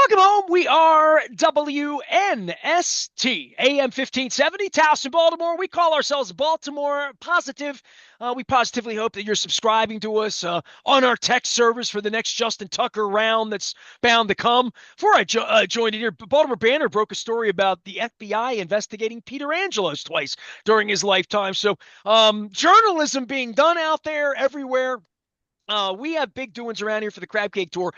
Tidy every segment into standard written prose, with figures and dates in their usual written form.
Welcome home. We are WNST, AM 1570, Towson, Baltimore. We call ourselves Baltimore Positive. We positively hope that you're subscribing to us on our text service for the next Justin Tucker round that's bound to come. Before I joined in here, Baltimore Banner broke a story about the FBI investigating Peter Angelos twice during his lifetime. So journalism being done out there everywhere. We have big doings around here for the Crab Cake Tour.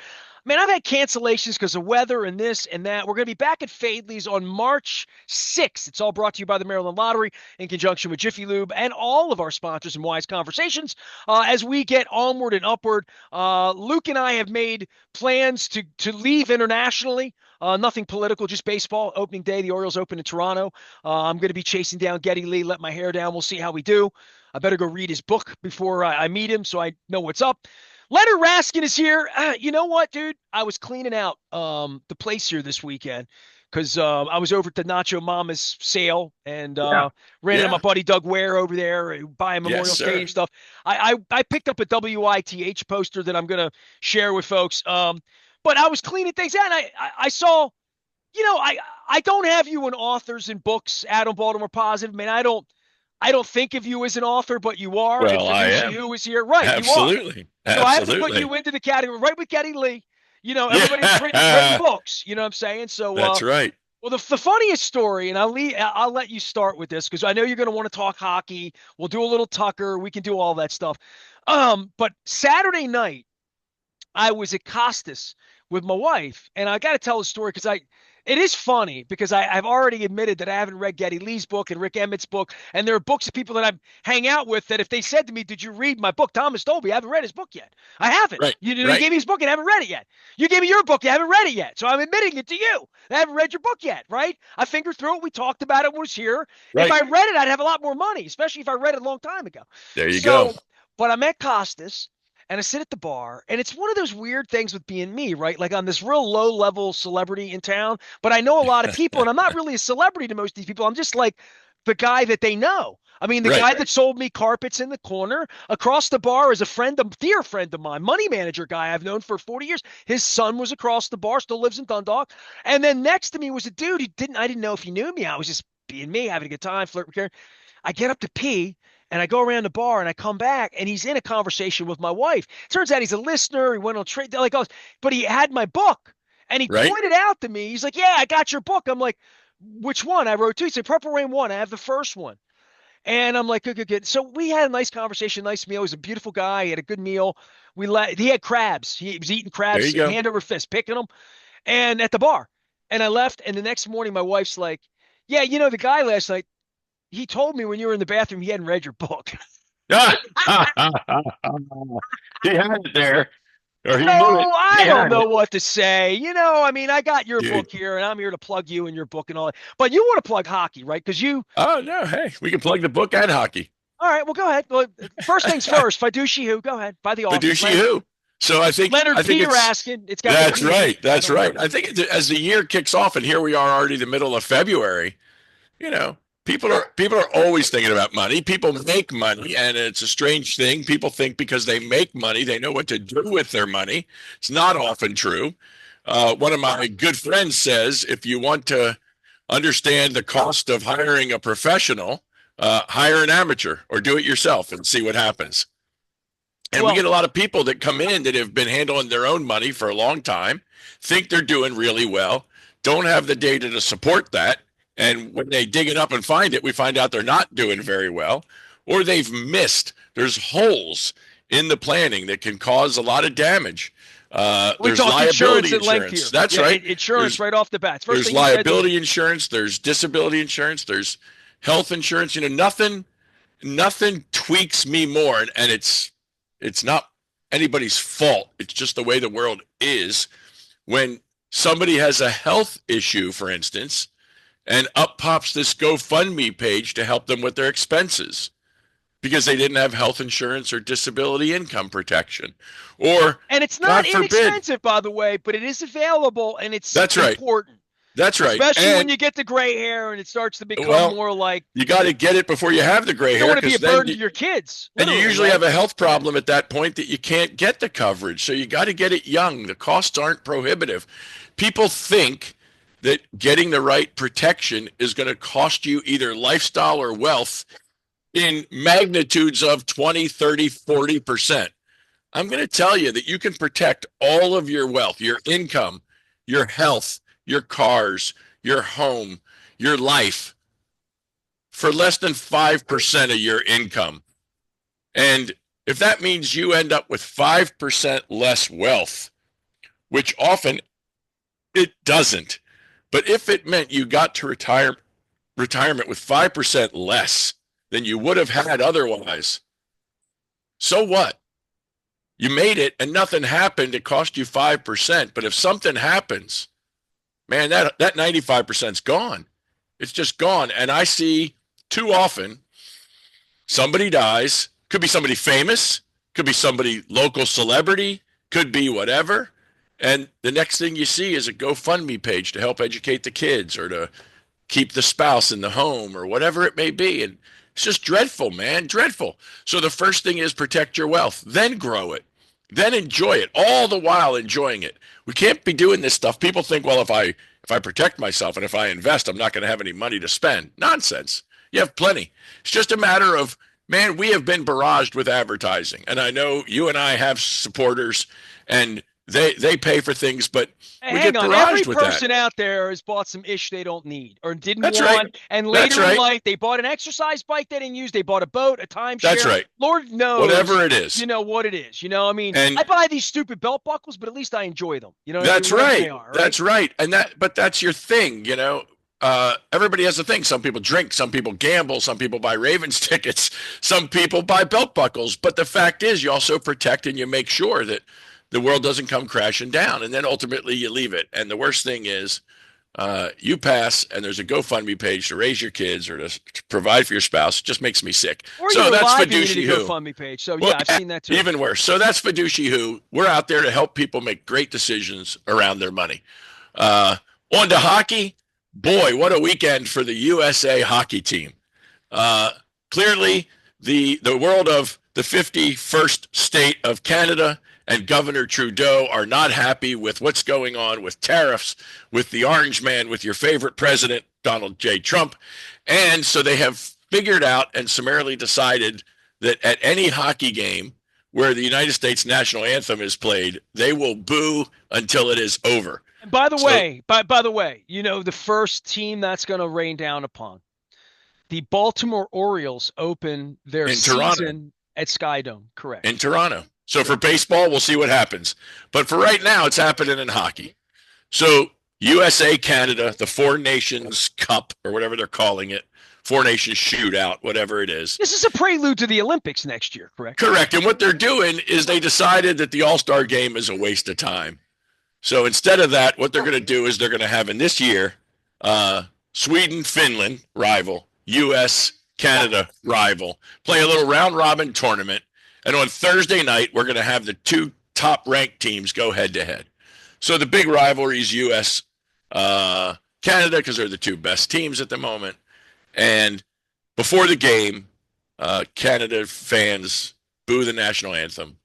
Man, I've had cancellations because of weather and this and that. We're going to be back at Fadley's on March 6th. It's all brought to you by the Maryland Lottery in conjunction with Jiffy Lube and all of our sponsors and Wise Conversations. As we get onward and upward, Luke and I have made plans to leave internationally. Nothing political, just baseball. Opening day, the Orioles open in Toronto. I'm going to be chasing down Geddy Lee, let my hair down. We'll see how we do. I better go read his book before I meet him so I know what's up. Leonard Raskin is here. You know what, dude? I was cleaning out the place here this weekend because I was over at the Nacho Mama's sale and ran into my buddy Doug Ware over there buying Memorial Stadium stuff. I picked up a WITH poster that I'm going to share with folks. But I was cleaning things out and I saw, I don't have you in authors and books, Adam Baltimore Positive. Man, I don't think of you as an author, but you are. Well, I am. Who is here? Right, Absolutely. You are. So I have to put you into the category, right with Geddy Lee. Everybody's written books. You know what I'm saying? So that's right. Well, the funniest story, and I'll let you start with this because I know you're going to want to talk hockey. We'll do a little Tucker. We can do all that stuff. But Saturday night, I was at Costas with my wife, and I got to tell a story because it is funny because I've already admitted that I haven't read Geddy Lee's book and Rick Emmett's book. And there are books of people that I hang out with that if they said to me, did you read my book? Thomas Dolby, I haven't read his book yet. I haven't. Right. You gave me his book and I haven't read it yet. You gave me your book. You haven't read it yet. So I'm admitting it to you. I haven't read your book yet, right? I fingered through it. We talked about it when it was here. Right. If I read it, I'd have a lot more money, especially if I read it a long time ago. There you go. But I'm at Costas. And I sit at the bar, and it's one of those weird things with being me, right? Like I'm this real low-level celebrity in town, but I know a lot of people, and I'm not really a celebrity to most of these people. I'm just like the guy that they know. I mean, the guy that sold me carpets in the corner across the bar is a dear friend of mine, money manager guy I've known for 40 years. His son was across the bar, still lives in Dundalk. And then next to me was a dude I didn't know if he knew me. I was just being me, having a good time, flirting with Karen. I get up to pee. And I go around the bar and I come back and he's in a conversation with my wife. Turns out he's a listener. He went on trade, but he had my book and he pointed out to me. He's like, yeah, I got your book. I'm like, which one? I wrote two. He said, Purple Rain 1. I have the first one. And I'm like, good. So we had a nice conversation, nice meal. He was a beautiful guy. He had a good meal. He had crabs. He was eating crabs, hand over fist, picking them. And at the bar. And I left. And the next morning, my wife's like, yeah, the guy last night, he told me when you were in the bathroom he hadn't read your book. He had it there. Or he knew it. I don't know what to say. I got your book here, and I'm here to plug you and your book and all that. But you want to plug hockey, right? Because you. Oh, no. Hey, we can plug the book and hockey. All right. Well, go ahead. Well, first things first. Fiduci who? Go ahead. By the office. Fiduci who? So I think Leonard Raskin. It's got. That's right. That's right. I think as the year kicks off, and here we are already the middle of February, People are always thinking about money. People make money, and it's a strange thing. People think because they make money, they know what to do with their money. It's not often true. One of my good friends says, if you want to understand the cost of hiring a professional, hire an amateur or do it yourself and see what happens. And we get a lot of people that come in that have been handling their own money for a long time, think they're doing really well, don't have the data to support that. And when they dig it up and find it, we find out they're not doing very well, or they've missed. There's holes in the planning that can cause a lot of damage. There's liability insurance. That's right. Insurance right off the bat. There's liability insurance. There's disability insurance. There's health insurance. Nothing tweaks me more. And it's not anybody's fault. It's just the way the world is. When somebody has a health issue, for instance, and up pops this GoFundMe page to help them with their expenses because they didn't have health insurance or disability income protection. And it's not inexpensive, by the way, but it is available and it's important. That's right. Especially when And you get the gray hair and it starts to become well, more like you got to get it before you have the gray you don't hair, want to be because a then burden to your kids, and you literally, usually right? have a health problem at that point that you can't get the coverage. So you got to get it young. The costs aren't prohibitive. People think that getting the right protection is going to cost you either lifestyle or wealth in magnitudes of 20, 30, 40%. I'm going to tell you that you can protect all of your wealth, your income, your health, your cars, your home, your life for less than 5% of your income. And if that means you end up with 5% less wealth, which often it doesn't, but if it meant you got to retirement with 5% less than you would have had otherwise, so what? You made it and nothing happened. It cost you 5%. But if something happens, man, that 95% is gone. It's just gone. And I see too often somebody dies, could be somebody famous, could be somebody local celebrity, could be whatever. And the next thing you see is a GoFundMe page to help educate the kids or to keep the spouse in the home or whatever it may be. And it's just dreadful, man, dreadful. So the first thing is protect your wealth, then grow it, then enjoy it, all the while enjoying it. We can't be doing this stuff. People think, well, if I protect myself and if I invest, I'm not going to have any money to spend. Nonsense. You have plenty. It's just a matter of, man, we have been barraged with advertising. And I know you and I have supporters and they pay for things, but Hey, we hang get on. Every barraged with that. person out there has bought some ish they don't need or didn't That's right. want. And That's later in right. life, they bought an exercise bike they didn't use. They bought a boat, a That's timeshare. right. Lord knows, Whatever it is. what it is. I mean, And I buy these stupid belt buckles, but at least I enjoy them. You know what I mean? that's Whatever right. they are, right? That's right. But that's your thing. Everybody has a thing. Some people drink, some people gamble, some people buy Ravens tickets, some people buy belt buckles. But the fact is, you also protect and you make sure that the world doesn't come crashing down. And then ultimately you leave it. And the worst thing is, you pass and there's a GoFundMe page to raise your kids or to provide for your spouse. It just makes me sick. Or So you're that's alive and you need Fiduci a Who. GoFundMe page. So Well, yeah, I've seen that too. even worse. So that's Fiduci Who. We're out there to help people make great decisions around their money. On to hockey. Boy, what a weekend for the USA hockey team. Clearly, the world of the 51st state of Canada and Governor Trudeau are not happy with what's going on with tariffs, with the orange man, with your favorite president, Donald J. Trump. And so they have figured out and summarily decided that at any hockey game where the United States national anthem is played, they will boo until it is over. And by the way, the first team that's going to rain down upon the Baltimore Orioles open their Toronto. season at Skydome. Correct. In Toronto. So for baseball, we'll see what happens. But for right now, it's happening in hockey. So USA, Canada, the Four Nations Cup, or whatever they're calling it, Four Nations Shootout, whatever it is. This is a prelude to the Olympics next year, correct? Correct. And what they're doing is they decided that the All-Star game is a waste of time. So instead of that, what they're going to do is they're going to have in this year, Sweden, Finland, rival, US, Canada, rival, play a little round-robin tournament. And on Thursday night, we're going to have the two top-ranked teams go head-to-head. So the big rivalry is U.S. Canada because they're the two best teams at the moment. And before the game, Canada fans boo the national anthem.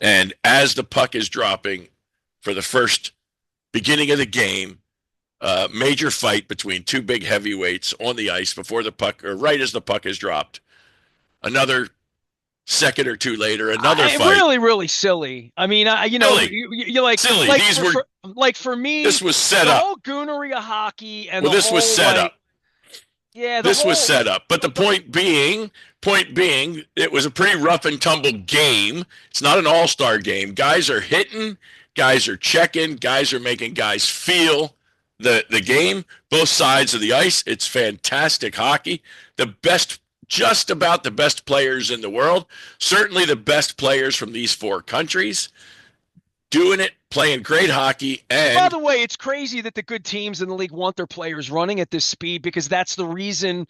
And as the puck is dropping for the first beginning of the game, major fight between two big heavyweights on the ice before the puck, or right as the puck is dropped. Another second or two later, another fight. Really, really silly. I mean, you like silly. Like These were for me. This was set the up. The whole goonery of hockey and this was set up. Yeah, this was set up. But the point being, it was a pretty rough and tumble game. It's not an all-star game. Guys are hitting, guys are checking, guys are making guys feel the game. Both sides of the ice. It's fantastic hockey. Just about the best players in the world, certainly the best players from these four countries, doing it, playing great hockey. And by the way, it's crazy that the good teams in the league want their players running at this speed because that's the reason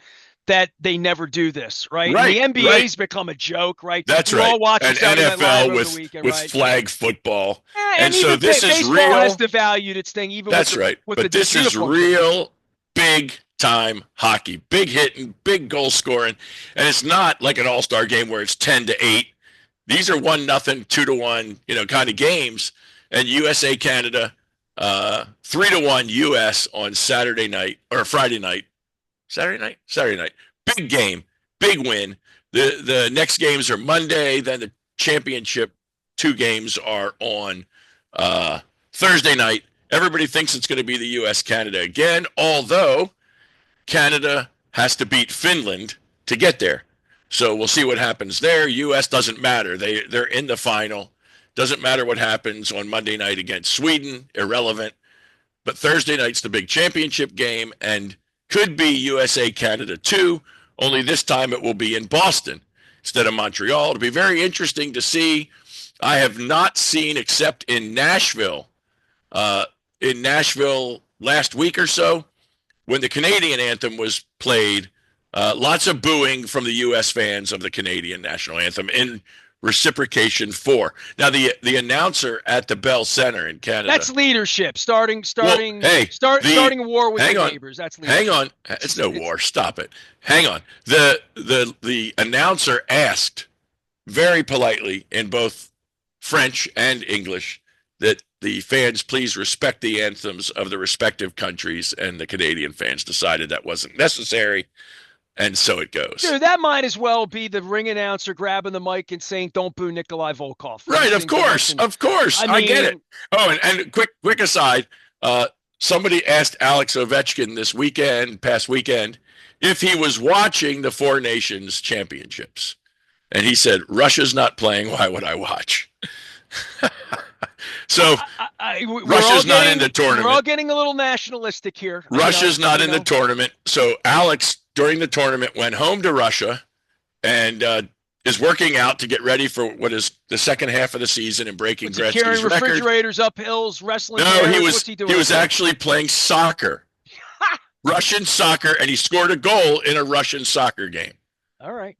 that they never do this, right? And the Right, right. NBA's become a joke, right? That's We were right. all watching And Saturday Night Live NFL over the weekend, with right? flag football. And And so even this is baseball has real. devalued its thing, even That's right. with But the this is uniform thing. real big time hockey, big hitting, big goal scoring. And it's not like an all-star game where it's 10-8. These are 1-0, 2-1, kind of games. And USA Canada, 3-1 US on Saturday night or Friday night. Saturday night. Big game, big win. The next games are Monday, then the championship 2 games are on Thursday night. Everybody thinks it's going to be the US Canada again, although Canada has to beat Finland to get there. So we'll see what happens there. US doesn't matter. They're in the final. Doesn't matter what happens on Monday night against Sweden, irrelevant. But Thursday night's the big championship game and could be USA Canada 2, only this time it will be in Boston instead of Montreal. It'll be very interesting to see. I have not seen, except in Nashville last week or so, when the Canadian anthem was played, lots of booing from the U.S. fans of the Canadian national anthem in reciprocation for. Now, the announcer at the Bell Center in Canada. That's leadership. Starting a war with your neighbors. That's leadership. Hang on. It's no war. Stop it. Hang on. The announcer asked very politely in both French and English that the fans please respect the anthems of the respective countries, and the Canadian fans decided that wasn't necessary, and so it goes. Dude, that might as well be the ring announcer grabbing the mic and saying, "Don't boo Nikolai Volkov." Right, of course. I get it. Oh, and quick aside, somebody asked Alex Ovechkin past weekend, if he was watching the Four Nations Championships. And he said, Russia's not playing, why would I watch? So Russia's not in the tournament. We're all getting a little nationalistic here. Russia's not in the tournament. So Alex, during the tournament, went home to Russia and is working out to get ready for what is the second half of the season and breaking Gretzky's record. Carrying refrigerators up hills, wrestling. No, what's he doing? He was actually playing soccer, Russian soccer, and he scored a goal in a Russian soccer game. All right.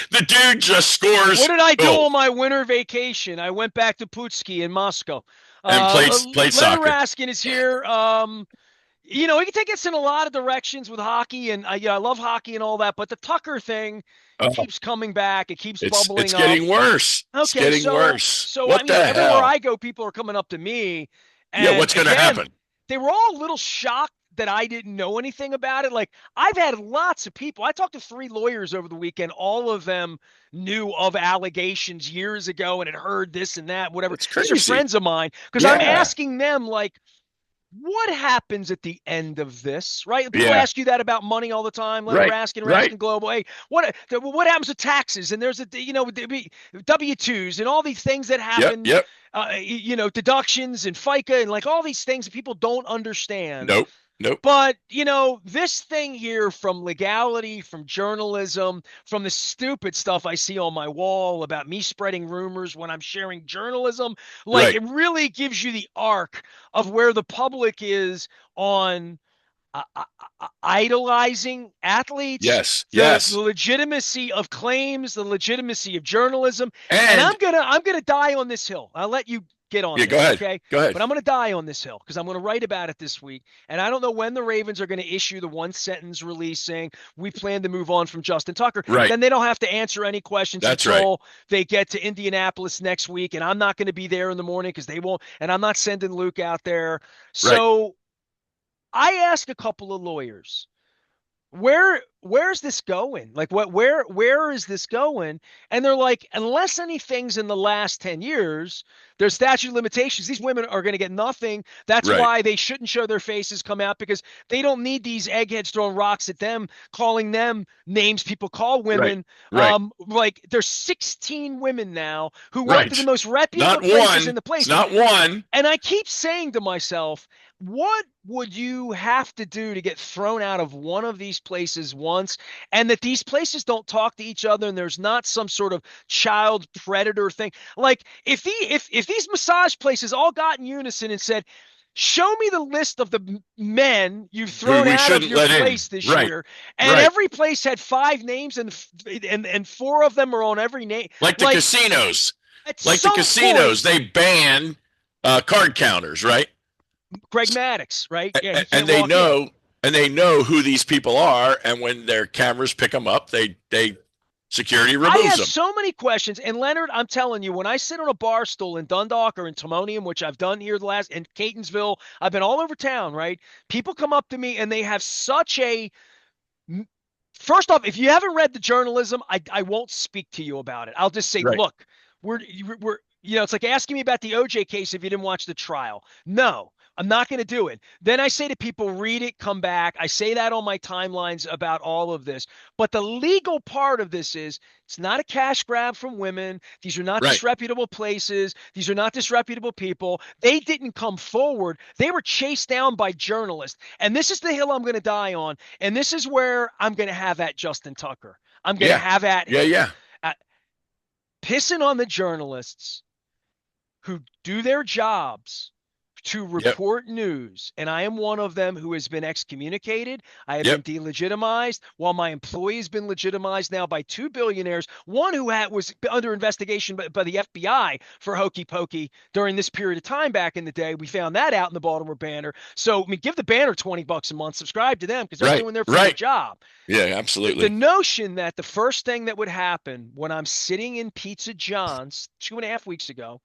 The dude just scores. What did I do on my winter vacation? I went back to Putski in Moscow. And played soccer. Leonard Raskin is here. He can take us in a lot of directions with hockey, and I love hockey and all that, but the Tucker thing keeps coming back. It keeps bubbling up. It's getting worse. It's getting worse. So everywhere I go, people are coming up to me. And what's going to happen? They were all a little shocked that I didn't know anything about it. Like, I've had lots of people. I talked to 3 lawyers over the weekend. All of them knew of allegations years ago and had heard this and that, whatever. These are friends of mine. Because I'm asking them, like, what happens at the end of this, right? People ask you that about money all the time. Leonard Raskin, Raskin Global. Hey, what happens with taxes? And there's W-2s and all these things that happen. Deductions and FICA and like all these things that people don't understand. Nope. But, this thing here, from legality, from journalism, from the stupid stuff I see on my wall about me spreading rumors when I'm sharing journalism, it really gives you the arc of where the public is on idolizing athletes. Yes. The legitimacy of claims, the legitimacy of journalism. And I'm gonna die on this hill. I'll let you get on this, go ahead. Okay? Go ahead. But I'm going to die on this hill because I'm going to write about it this week. And I don't know when the Ravens are going to issue the one-sentence release saying we plan to move on from Justin Tucker. Right. Then they don't have to answer any questions until they get to Indianapolis next week. And I'm not going to be there in the morning because they won't. And I'm not sending Luke out there. So I asked a couple of lawyers, where's this going? Like, where is this going? And they're like, unless anything's in the last 10 years, there's statute of limitations. These women are going to get nothing. That's why they shouldn't show their faces come out, because they don't need these eggheads throwing rocks at them, calling them names people call women. Like, there's 16 women now who work at the most reputable places in the place. Not one. And I keep saying to myself, what would you have to do to get thrown out of one of these places once, and that these places don't talk to each other and there's not some sort of child predator thing? Like, if these massage places all got in unison and said, Show me the list of the men you've Who thrown we out of shouldn't your let in. place this Right. year, and Right. every place had 5 names, and 4 of them are on every name. Like the Like, casinos. at Like the some point, casinos, they ban card counters, right? Greg Maddox, right? Yeah, he And can't walk in. they know who these people are, and when their cameras pick them up, they security I removes have them. so many questions. And Leonard, I'm telling you, when I sit on a bar stool in Dundalk or in Timonium, which I've done here in Catonsville, I've been all over town, right? People come up to me and they have such a, first off, if you haven't read the journalism, I won't speak to you about it. I'll just say, Right. look, we're it's like asking me about the OJ case if you didn't watch the trial. No, I'm not going to do it. Then I say to people, read it, come back. I say that on my timelines about all of this. But the legal part of this is it's not a cash grab from women. These are not Right. disreputable places. These are not disreputable people. They didn't come forward. They were chased down by journalists. And this is the hill I'm going to die on. And this is where I'm going to have at Justin Tucker. I'm going to Yeah. have at Yeah. him. Yeah. Pissing on the journalists who do their jobs to Yep. report news, and I am one of them who has been excommunicated. I have been Yep. delegitimized, while my employee has been legitimized now by 2 billionaires. One who was under investigation by the FBI for hokey pokey during this period of time back in the day. We found that out in the Baltimore Banner. So, I mean, give the Banner $20 a month, subscribe to them because they're Right. doing their freaking Right. job. Yeah. The Absolutely. notion that the first thing that would happen when I'm sitting in Pizza John's 2.5 weeks ago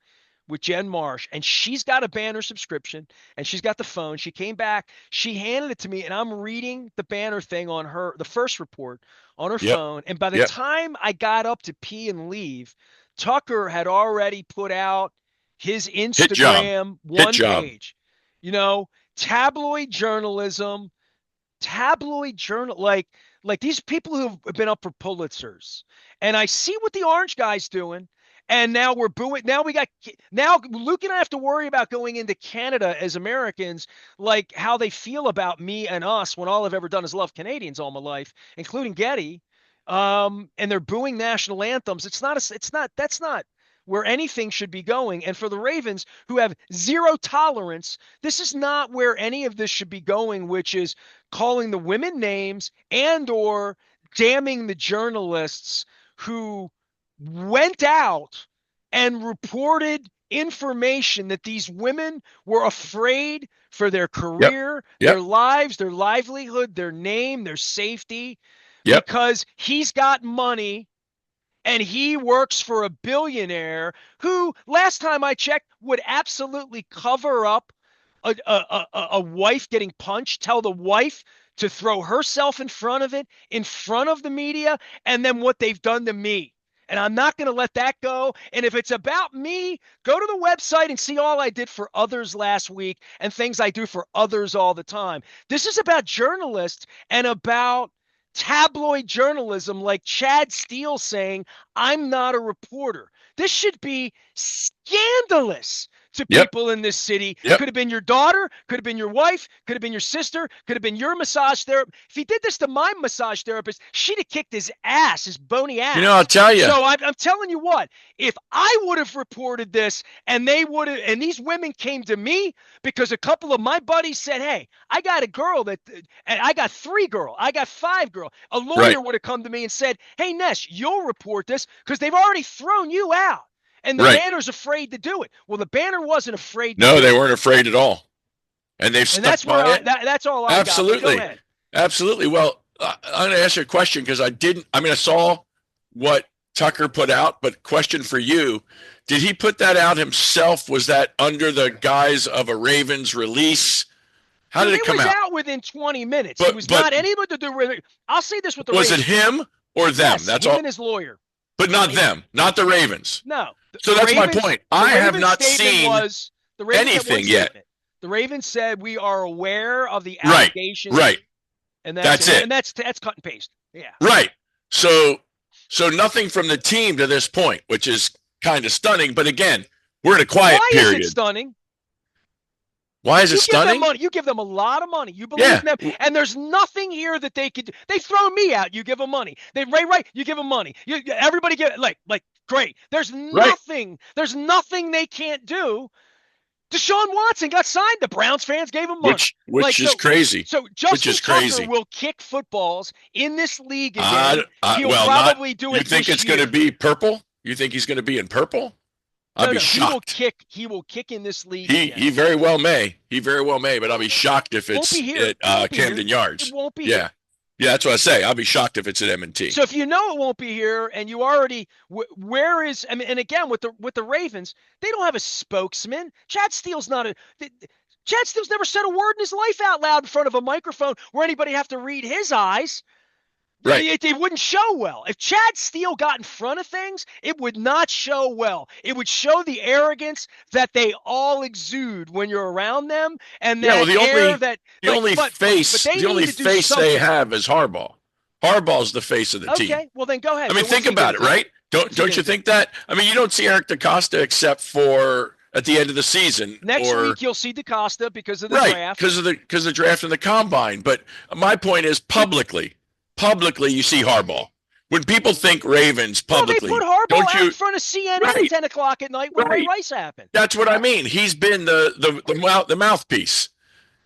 with Jen Marsh, and she's got a Banner subscription and she's got the phone. She came back, she handed it to me, and I'm reading the Banner thing on the first report on her Yep. phone. And by the Yep. time I got up to pee and leave, Tucker had already put out his Hit job. Instagram Hit one job. page. Tabloid journalism, like these people who have been up for Pulitzers. And I see what the orange guy's doing. And now we're booing. Now Luke and I have to worry about going into Canada as Americans, like how they feel about me and us when all I've ever done is love Canadians all my life, including Getty. And they're booing national anthems. That's not where anything should be going. And for the Ravens, who have zero tolerance, this is not where any of this should be going, which is calling the women names and or damning the journalists who went out and reported information that these women were afraid for their Yep. career, their Yep. lives, their livelihood, their name, their safety, Yep. because he's got money and he works for a billionaire who, last time I checked, would absolutely cover up a wife getting punched, tell the wife to throw herself in front of it, in front of the media, and then what they've done to me. And I'm not going to let that go. And if it's about me, go to the website and see all I did for others last week and things I do for others all the time. This is about journalists and about tabloid journalism, like Chad Steele saying, I'm not a reporter. This should be scandalous to Yep. people in this city. Yep. Could have been your daughter, could have been your wife, could have been your sister, could have been your massage therapist. If he did this to my massage therapist, she'd have kicked his ass, his bony ass. I'll tell you. So I'm telling you what, if I would have reported this and these women came to me because a couple of my buddies said, hey, I got a girl and I got 3 girl, I got 5 girl. A lawyer would have come to me and said, hey, Ness, you'll report this because they've already thrown you out. And the Banner's afraid to do it. Well, the Banner wasn't afraid. No, they weren't afraid at all, and they've stuck by it. That's all I Absolutely. got. Go ahead. Absolutely. Well, I'm going to ask you a question because I saw what Tucker put out, but question for you: did he put that out himself? Was that under the guise of a Ravens release? How did it come out? It was out within 20 minutes. It was not anything to do with it. I'll say this with the Ravens. Was it him or them? Yes, that's him all. And his lawyer. But not them, not the Ravens. No. So that's my point. I have not seen anything yet. The Ravens said we are aware of the allegations. Right. And that's it. And that's cut and paste. Yeah. Right. So nothing from the team to this point, which is kind of stunning. But again, we're in a quiet period. Why is it stunning? Why is it stunning? You give them a lot of money. You believe in them. And there's nothing here that they could do. They throw me out. You give them money. Right. You give them money. Everybody get like great. There's nothing. There's nothing they can't do Deshaun Watson got signed. The Browns fans gave him money. Which is crazy. So Which Justin is Tucker crazy. will kick footballs in this league again. He'll Well, probably do it. You think it's going to be purple? You think he's going to be in purple? I'll be shocked. He will kick in this league. He very well may. He very well may, but I'll be shocked if it's at Camden Yards. It won't be here. Yeah, that's what I say. I'll be shocked if it's at M&T. So if you know it won't be here, and you already, where is? I mean, and again with the Ravens, they don't have a spokesman. Chad Steele's not a. Chad Steele's never said a word in his life out loud in front of a microphone where anybody have to read his eyes. Right. It wouldn't show well. If Chad Steele got in front of things, it would not show well. It would show the arrogance that they all exude when you're around them, and that the only face they have is Harbaugh. Harbaugh's the face of the team. Okay, well then go ahead. I mean, think about it, right? Don't you think that? I mean, you don't see Eric DeCosta except for at the end of the season. Next week you'll see DeCosta because of the draft. Because of the draft and the combine. But my point is publicly you see Harbaugh. When people think Ravens publicly, they put Harbaugh out in front of CNN at 10 o'clock at night when Ray Rice happened. That's what I mean. He's been the mouthpiece.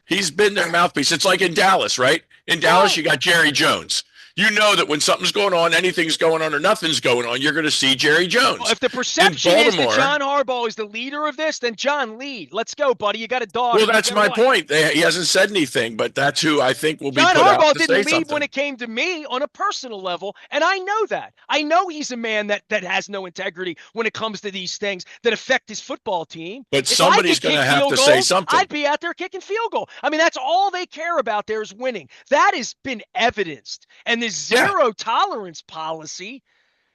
He's been their mouthpiece. It's like in Dallas, right? In Dallas, you got Jerry Jones. You know that when something's going on, anything's going on, or nothing's going on, you're going to see Jerry Jones. Well, if the perception is that John Harbaugh is the leader of this, then John, lead. Let's go, buddy. You got a dog. Well, that's my point. He hasn't said anything, but that's who I think will be John put Harbaugh out to say didn't lead something. when it came to me on a personal level, and I know that. I know he's a man that has no integrity when it comes to these things that affect his football team. But somebody's going to have to say something. I'd be out there kicking field goal. I mean, that's all they care about there is winning. That has been evidenced. And this zero tolerance policy,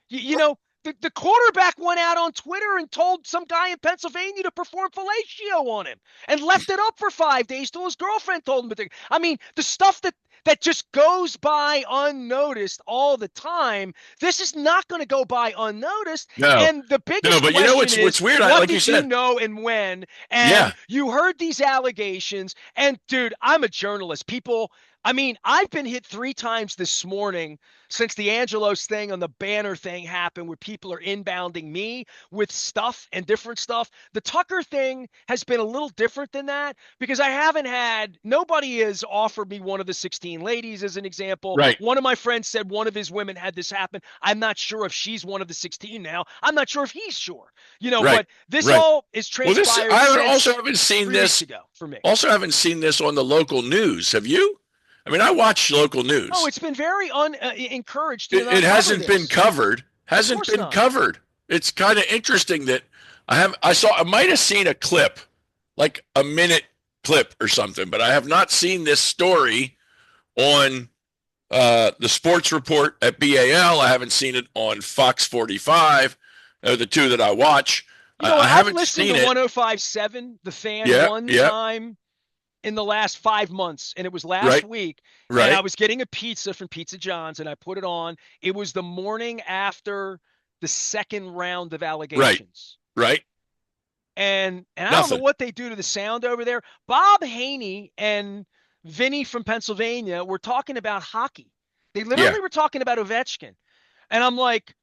you know, the quarterback went out on Twitter and told some guy in Pennsylvania to perform fellatio on him and left it up for 5 days till his girlfriend told him to. I mean, the stuff that just goes by unnoticed all the time. This is not going to go by unnoticed. No. And the biggest but question you know what's weird? What like did you said, you know and when? And you heard these allegations. And dude, I'm a journalist. I mean, I've been hit 3 times this morning since the Angelos thing on the banner thing happened where people are inbounding me with stuff and different stuff. The Tucker thing has been a little different than that because nobody has offered me one of the 16 ladies as an example. Right. One of my friends said one of his women had this happen. I'm not sure if she's one of the 16 now. I'm not sure if he's sure. But this all is transpired. I also haven't seen 3 this weeks ago for me. Also haven't seen this on the local news. Have you? I mean, I watch local news. Oh, it's been very encouraged. It hasn't been covered. Hasn't been covered. It's kind of interesting that I might have seen a clip, like a minute clip or something, but I have not seen this story on the sports report at BAL. I haven't seen it on Fox 45. They're the two that I watch. I haven't seen it. I've listened to 105.7, The Fan, one time in the last 5 months, and it was last week, and I was getting a pizza from Pizza John's, and I put it on. It was the morning after the second round of allegations. Right. And I don't know what they do to the sound over there. Bob Haney and Vinny from Pennsylvania were talking about hockey. They literally were talking about Ovechkin. And I'm like,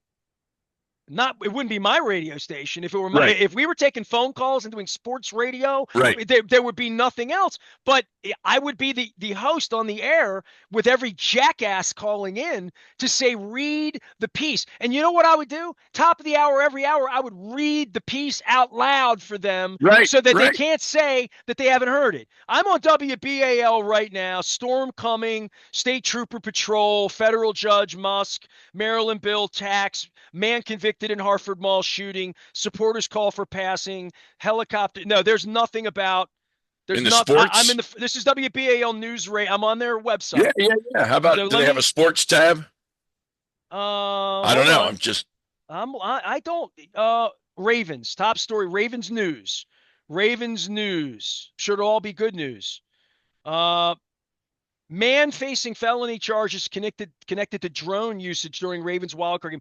it wouldn't be my radio station if it were if we were taking phone calls and doing sports radio, there would be nothing else. But I would be the host on the air with every jackass calling in to say, read the piece. And you know what I would do? Top of the hour, every hour, I would read the piece out loud for them so that they can't say that they haven't heard it. I'm on WBAL right now, storm coming, state trooper patrol, federal judge Musk, Maryland bill tax, man convicted in Hartford Mall shooting, supporters call for passing, helicopter. No, there's nothing about. There's nothing. I'm in the. This is WBAL News Ray. I'm on their website. Yeah. How about? Do they have a sports tab? I don't know. I don't. Ravens top story. Ravens news. Should all be good news. Man facing felony charges connected to drone usage during Ravens wildcard game.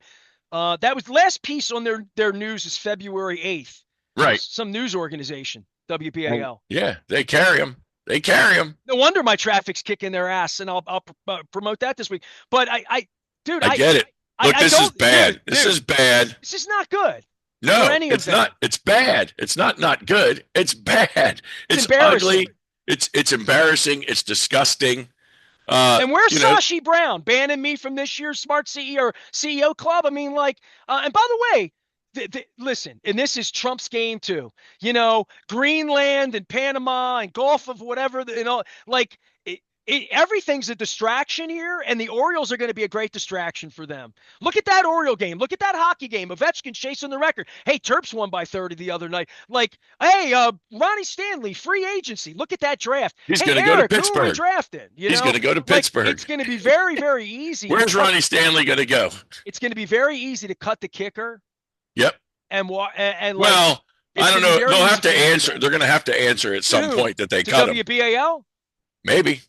That was the last piece on their news is February 8th. Right. Some news organization, WBAL. They carry them. No wonder my traffic's kicking their ass, and I'll promote that this week. But I get it. Look, this is bad. This is bad. This is not good. for No, any of it's them. not. It's bad. It's not good. It's bad. It's It's embarrassing. ugly. It's embarrassing. It's disgusting. And where's You know, Sashi Brown banning me from this year's Smart CEO or CEO Club? I mean, like, and by the way, listen, and this is Trump's game too. Greenland and Panama and Gulf of whatever, like everything's a distraction here, and the Orioles are going to be a great distraction for them. Look at that Oriole game. Look at that hockey game. Ovechkin chasing the record. Hey, Terps won by 30 the other night. Like, hey, Ronnie Stanley, free agency. Look at that draft. he's Hey, going to go to Eric, who are we Pittsburgh. drafting? He's going to go to Like Pittsburgh. it's going to be very, very easy to Where's cut. Ronnie Stanley going to go? It's going to be very easy to cut the kicker Yep. and like Well, it's I don't going to be know. very They'll easy have to for them answer. do that. They're going to have to answer at To some who? point that they To cut him. WBAL? Maybe.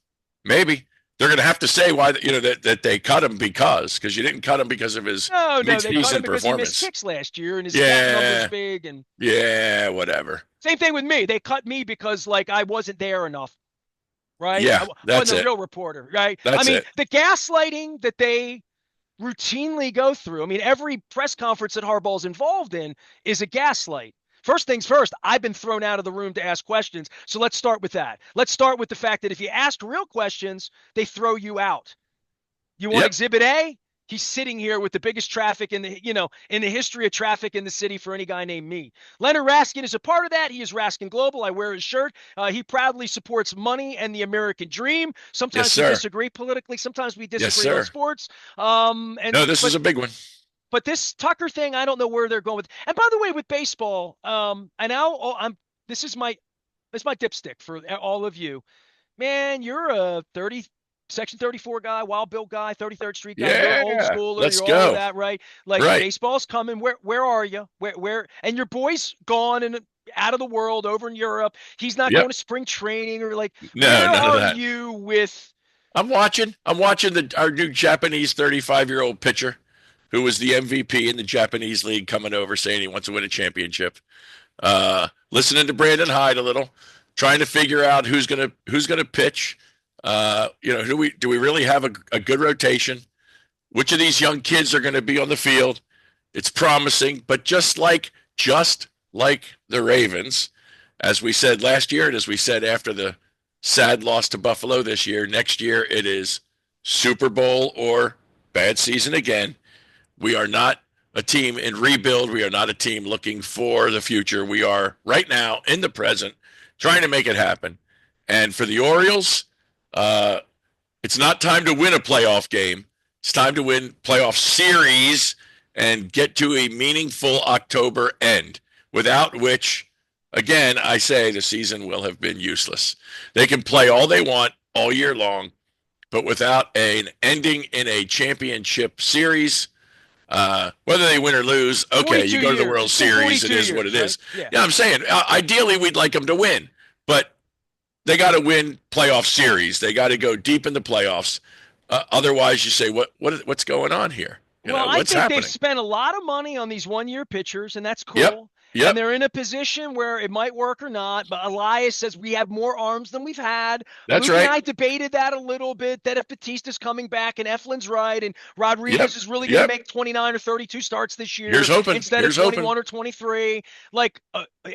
Maybe. They're going to have to say why that they cut him because you didn't cut him because of his No, they cut him mid-season because he missed performance. kicks last year and his stat numbers big and Yeah, whatever. same thing with me. They cut me because like I wasn't there enough, right? Yeah, I that's wasn't a it. real reporter, right? I That's mean, it. the gaslighting that they routinely go through. I mean, every press conference that Harbaugh's involved in is a gaslight. First things first, I've been thrown out of the room to ask questions. So let's start with that. Let's start with the fact that if you ask real questions, they throw you out. You want Yep. Exhibit A? He's sitting here with the biggest traffic in the history of traffic in the city for any guy named me. Leonard Raskin is a part of that. He is Raskin Global. I wear his shirt. He proudly supports money and the American dream. Yes, Sometimes we sir. disagree politically. Sometimes we Yes, disagree on sir. sports. No, this is a big one. But this Tucker thing, I don't know where they're going with. And by the way, with baseball, this is my dipstick for all of you. Man, you're a 30 Section 34 guy, Wild Bill guy, 33rd Street guy. You're an old Yeah. schooler. Let's You're all of go. that, right? Like Right. baseball's coming. Where are you? Where? And your boy's gone and out of the world over in Europe. He's not Yep. going to spring training or like. No, Where none of are that. you with? I'm watching our new Japanese 35-year-old pitcher who was the MVP in the Japanese league coming over saying he wants to win a championship. Listening to Brandon Hyde a little, trying to figure out who's gonna pitch. Do we really have a good rotation? Which of these young kids are going to be on the field? It's promising, but just like the Ravens, as we said last year, and as we said after the sad loss to Buffalo this year, next year it is Super Bowl or bad season again. We are not a team in rebuild. We are not a team looking for the future. We are right now in the present trying to make it happen. And for the Orioles, it's not time to win a playoff game. It's time to win playoff series and get to a meaningful October end, without which, again, I say the season will have been useless. They can play all they want all year long, but without an ending in a championship series, whether they win or lose, okay, you go to the World Series, it is what it is. Right? Yeah, I'm saying, ideally, we'd like them to win, but they got to win playoff series. They got to go deep in the playoffs. Otherwise, you say, what's going on here? I think happening? they've spent a lot of money on these one-year pitchers, and that's cool. Yep. And they're in a position where it might work or not. But Elias says we have more arms than we've had. That's Luke right. And I debated that a little bit, that if Batista's coming back and Eflin's right and Rodriguez is really going to make 29 or 32 starts this year instead of 21 or 23. Like,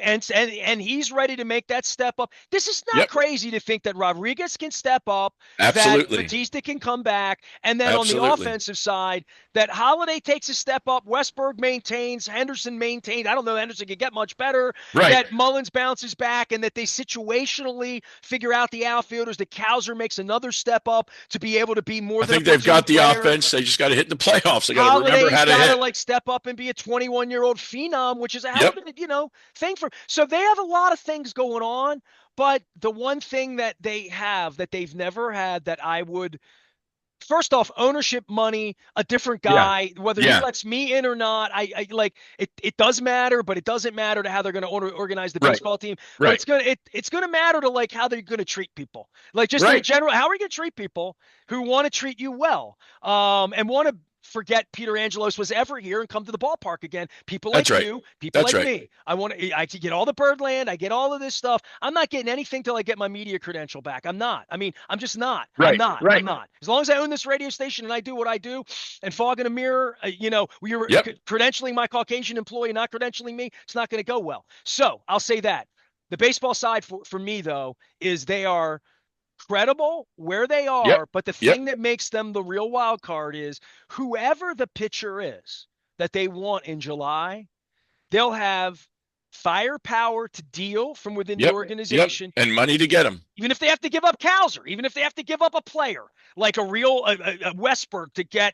and he's ready to make that step up. This is not crazy to think that Rodriguez can step up, Absolutely. that Batista can come back, and then on the offensive side, that Holiday takes a step up, Westberg maintains, Henderson maintains. I don't know, Henderson can get much better. Right. That Mullins bounces back, and that they situationally figure out the outfielders. That Kowser makes another step up to be able to be more. I think they've got the offense. They just got to hit the playoffs. They got to remember how to hit. Like step up and be a 21-year-old phenom, which is a hell of a thing for. So they have a lot of things going on, but the one thing that they have that they've never had that I would. First off, ownership money, a different guy, whether he lets me in or not, I like it. It does matter, but it doesn't matter to how they're going to organize the baseball team. But it's going to matter to like how they're going to treat people. Like just in general, how are you going to treat people who want to treat you well, and want to forget Peter Angelos was ever here and come to the ballpark again. People like That's right. you, people That's like right. me. I get all the Birdland. I get all of this stuff. I'm not getting anything till I get my media credential back. I'm not. I mean, I'm just not. I'm Right. not. I'm Right. not. As long as I own this radio station and I do what I do and fog in a mirror, you're Yep. credentialing my Caucasian employee, not credentialing me, it's not going to go well. So I'll say that. The baseball side for me, though, is they are credible where they Yep. are, but the Yep. thing that makes them the real wild card is whoever the pitcher is that they want in July, they'll have firepower to deal from within the Yep. organization, And money to get them. even if they have to give up Cowser, even if they have to give up a player like a real Westberg to get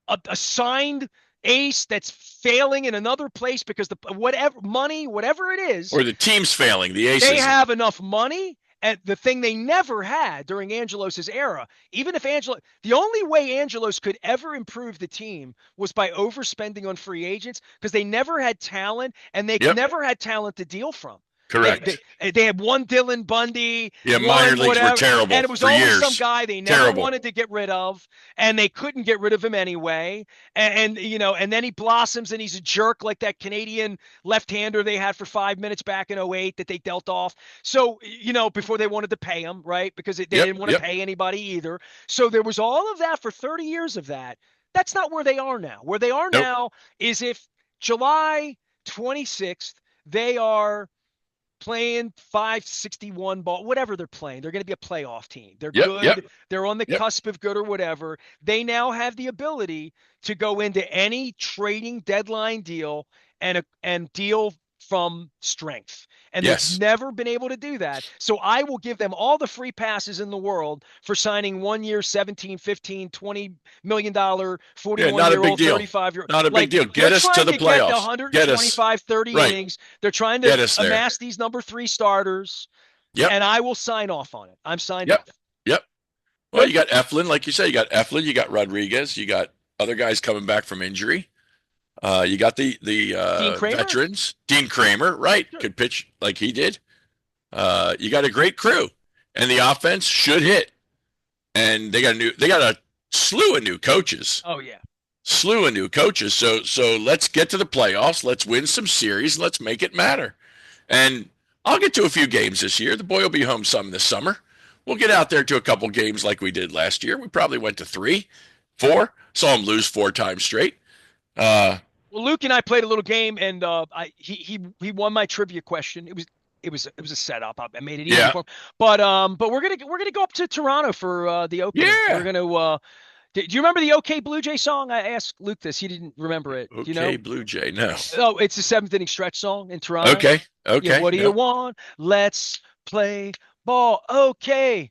a signed ace that's failing in another place because whatever it is, Or the team's failing, the aces. they have enough money. And the thing they never had during Angelos' era, even if the only way Angelos could ever improve the team was by overspending on free agents because they never had talent and they never had talent to deal from. Correct. They had one Dylan Bundy. Yeah, minor leagues were terrible. And it was for always years. some guy they never wanted to get rid of, and they couldn't get rid of him anyway. And then he blossoms and he's a jerk like that Canadian left-hander they had for 5 minutes back in 08 that they dealt off. So, before they wanted to pay him, right? Because they didn't want to pay anybody either. So there was all of that for 30 years of that. That's not where they are now. Where they are now is if July 26th, they are playing 561 ball, whatever they're playing. They're going to be a playoff team. They're good. Yep. They're on the cusp of good or whatever. They now have the ability to go into any trading deadline deal and deal from strength. And they've never been able to do that. So I will give them all the free passes in the world for signing 1 year, 17, 15, $20 million, 41-year-old, 35-year-old. Not a big deal. Get us to the playoffs. Get 125, 30 innings. They're trying to amass these number 3 starters. Yep. And I will sign off on it. I'm signed off. Yep. Well, you got Eflin, like you said. You got Eflin. You got Rodriguez. You got other guys coming back from injury. You got the veterans. Dean Kramer, right? Could pitch like he did. You got a great crew, and the offense should hit. And they got a slew of new coaches. Oh yeah, slew of new coaches. So let's get to the playoffs. Let's win some series. Let's make it matter. And I'll get to a few games this year. The boy will be home some this summer. We'll get out there to a couple games like we did last year. We probably went to 3, 4. Saw him lose 4 times straight. Well, Luke and I played a little game, and he won my trivia question. It was a setup. I made it easy for him. But we're gonna go up to Toronto for the opening. Yeah. We're gonna. Do you remember the OK Blue Jay song? I asked Luke this. He didn't remember it. Do you know? Blue Jay, no. Oh, it's the 7th inning stretch song in Toronto. Okay. Yeah, what do you want? Let's play ball. Okay.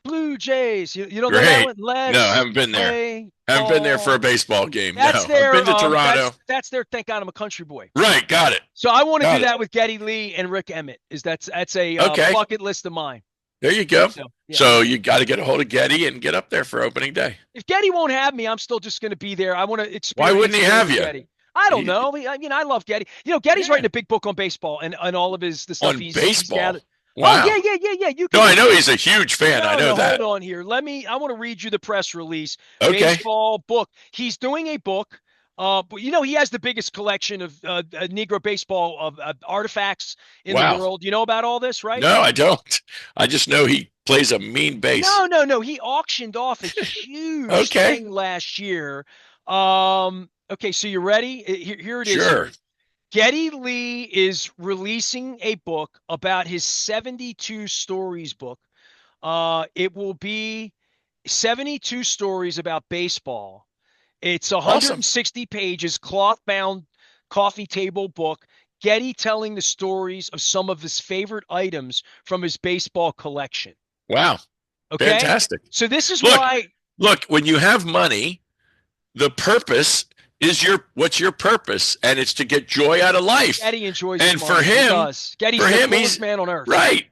Blue Jays. You don't know that one? No, I haven't been there. Haven't been there for a baseball game. That's I've been to Toronto. That's their thank God I'm a country boy. Right, got it. So I want to do that with Geddy Lee and Rick Emmett. That's a bucket list of mine. There you go. So you got to get a hold of Geddy and get up there for opening day. If Geddy won't have me, I'm still just going to be there. I want to experience. Why wouldn't he have you? Geddy. I don't know. I love Geddy. Geddy's writing a big book on baseball and all of the stuff he's gathered. Wow. Oh, yeah. No, I know he's a huge fan. I know that. Hold on here. I want to read you the press release. Okay. Baseball book. He's doing a book. But he has the biggest collection of Negro baseball of artifacts in the world. You know about all this, right? No, I don't. I just know he plays a mean bass. No. He auctioned off a huge thing last year. Okay, so you ready? Here it is. Sure. Geddy Lee is releasing a book about his 72 stories book. It will be 72 stories about baseball. It's 160 pages, cloth-bound coffee table book. Geddy telling the stories of some of his favorite items from his baseball collection. Wow. Okay? Fantastic. So this is why... Look, when you have money, the purpose is what's your purpose, and it's to get joy out of life. Geddy enjoys and money. for him, he does. Geddy's the coolest man on earth. Right.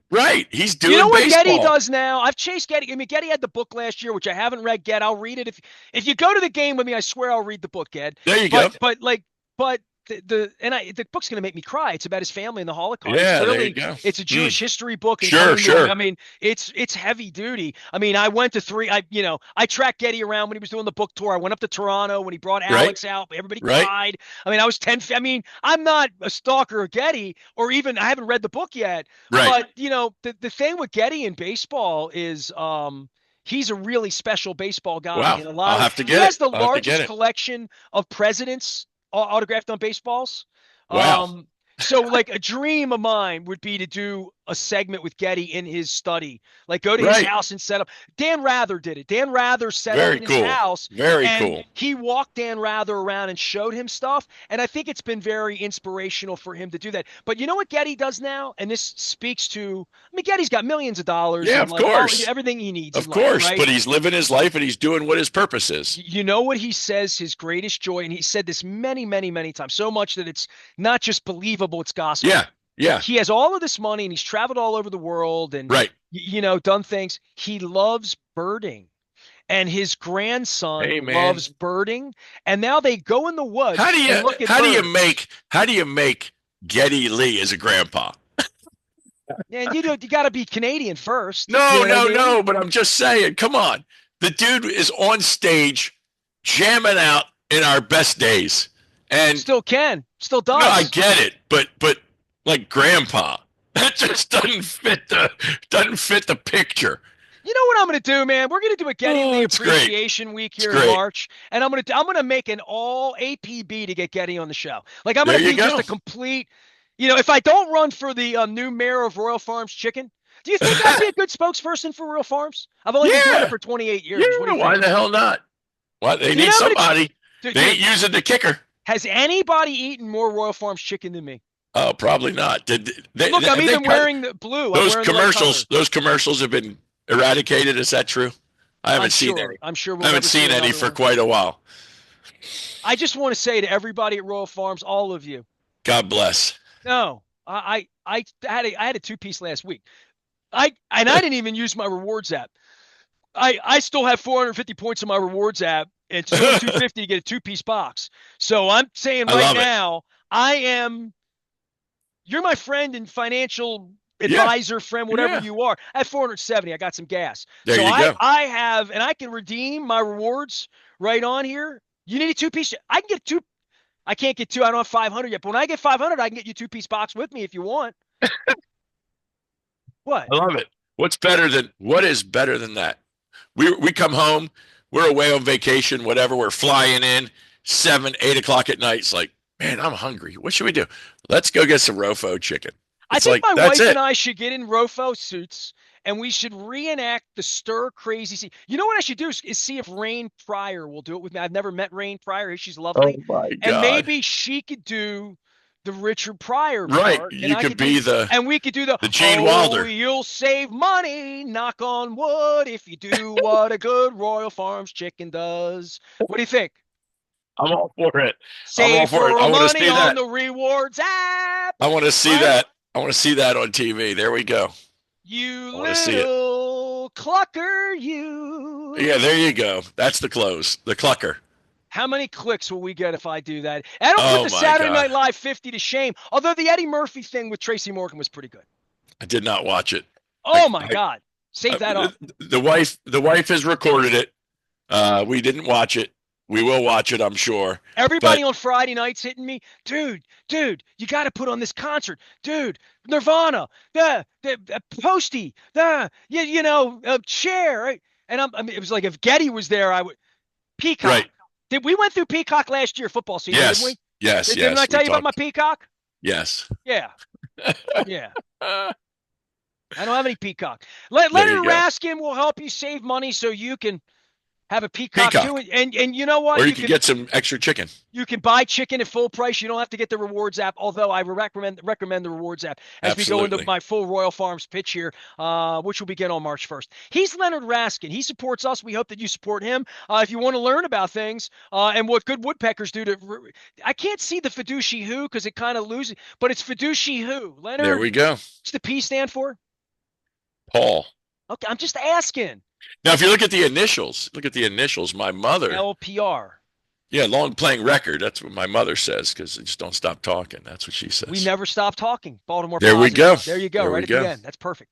He's doing what baseball. Geddy does now? I've chased Geddy. I mean, Geddy had the book last year, which I haven't read yet. I'll read it if you go to the game with me. I swear I'll read the book, Ged. There you go. But the book's going to make me cry. It's about his family and the Holocaust. It's Yeah, there you clearly go. it's a Jewish history book and Sure, coming to him. I sure. mean, it's heavy duty. I mean, I went to three. I tracked Getty around when he was doing the book tour. I went up to Toronto when he brought Right, Alex out. Everybody right. cried. I mean, I was 10. I mean, I'm not a stalker of Getty, or even I haven't read the book yet. Right. But the thing with Getty in baseball is he's a really special baseball guy. Wow. And I'll have to he get has it. the I'll have to get largest it. collection of presidents autographed on baseballs. Wow. So like a dream of mine would be to do a segment with Getty in his study, like go to his Right. house and set up. Dan Rather did it. Dan Rather set up Very in his cool. house, Very and cool. he walked Dan Rather around and showed him stuff. And I think it's been very inspirational for him to do that. But you know what Getty does now? And this speaks to, I mean, Getty's got millions of dollars Yeah, and of like course. everything he needs in Of life, course. right? But he's living his life and he's doing what his purpose is. You know what he says his greatest joy, and he said this many, many, many times, so much that it's not just believable, it's gospel. Yeah. Yeah. He has all of this money and he's traveled all over the world and Right. done things. He loves birding. And his grandson Hey, man. loves birding. And now they go in the How woods do and you look at how do you birds. make Geddy Lee as a grandpa? And you got to be Canadian first. You No, know what I no, mean? no, but I'm just saying, come on. The dude is on stage jamming out in our best days. And Still can, still no, I does. get it, but like grandpa, that just doesn't fit the picture. You know what I'm going to do, man? We're going to do a Getty Oh, Lee it's great. Appreciation Week It's here in great. March, and I'm going to make an all APB to get Getty on the show. Like I'm There going to you be just go. a complete, if I don't run for the new mayor of Royal Farms Chicken, do you think I'd be a good spokesperson for Royal Farms? I've only been doing it Yeah. for 28 Yeah, years. What do you why think? the hell not? Why they You know need how many, somebody. dude, They ain't using the kicker. has anybody eaten more Royal Farms chicken than me? Oh, probably not. Look, I'm Have they even cut wearing the blue. I'm those wearing the right color. commercials? Those commercials have been eradicated. Is that true? I I'm haven't seen sure. any. I'm sure I we'll haven't never see seen any another for one. quite a while. I just want to say to everybody at Royal Farms, all of you, God bless. no, I had a two-piece last week. I didn't even use my rewards app. I still have 450 points in my rewards app. It's only 250 to get a two-piece box. So I'm saying I right love it. now, you're my friend and financial Yeah, advisor, friend, whatever yeah. you are. I have 470. I got some gas. There So you I go. I have, and I can redeem my rewards right on here. You need a two-piece. I can get two. I can't get two. I don't have 500 yet. But when I get 500, I can get you two-piece box with me if you want. What? I love it. What is better than that? We come home, we're away on vacation, whatever. We're flying in 7, 8 o'clock at night. It's like, man, I'm hungry. What should we do? Let's go get some Rofo chicken. I It's think like my that's wife and it. I should get in Rofo suits and we should reenact the stir crazy scene. You know what I should do is see if Rain Pryor will do it with me. I've never met Rain Pryor. She's Oh lovely. my And God. maybe she could do the Richard Pryor Right. part and You I could could be be, and we could do the, the Gene oh, Wilder. you'll save money, knock on wood, if you do what a good Royal Farms chicken does. What do you think? I'm all for it. I'm all Save for it. for I want to money see on that. the rewards app, I want to see right? that. I want to see that on TV. There we go. You I want to see it. little clucker, you. Yeah, there you go. That's the close. The clucker. How many clicks will we get if I do that? I don't put Oh the my Saturday God. Night Live 50 to shame, although the Eddie Murphy thing with Tracy Morgan was pretty good. I did not watch it. Oh my God. Save that up. The wife has recorded it. We didn't watch it. We will watch it, I'm sure. Everybody But on Friday nights hitting me, dude, you got to put on this concert, dude. Nirvana, the Posty, Cher, right? And it was like if Getty was there, I would. Peacock. right. We went through Peacock last year, football season, didn't Yes. we? Yes. Didn't I Yes. tell We you about my talked. Peacock? Yes. Yeah, yeah. There I don't have any Peacock. Leonard you go. Raskin will help you save money so you can have a Peacock too. Peacock. And you know what? Or you could get some extra chicken. You can buy chicken at full price. You don't have to get the rewards app, although I recommend the rewards app as we go into Absolutely. my full Royal Farms pitch here, which will begin on March 1st. He's Leonard Raskin. He supports us. We hope that you support him. If you want to learn about things and what good woodpeckers do I can't see the fiduci who because it kind of loses, but it's fiduci who. Leonard, There we go. what's the P stand for? Paul. Okay, I'm just asking. Now, if you look at the initials, my mother. LPR. Yeah, long playing record. That's what my mother says because they just don't stop talking. That's what she We says. never stop talking. Baltimore There we go. positive. There you go, There right we at the go. end. That's perfect.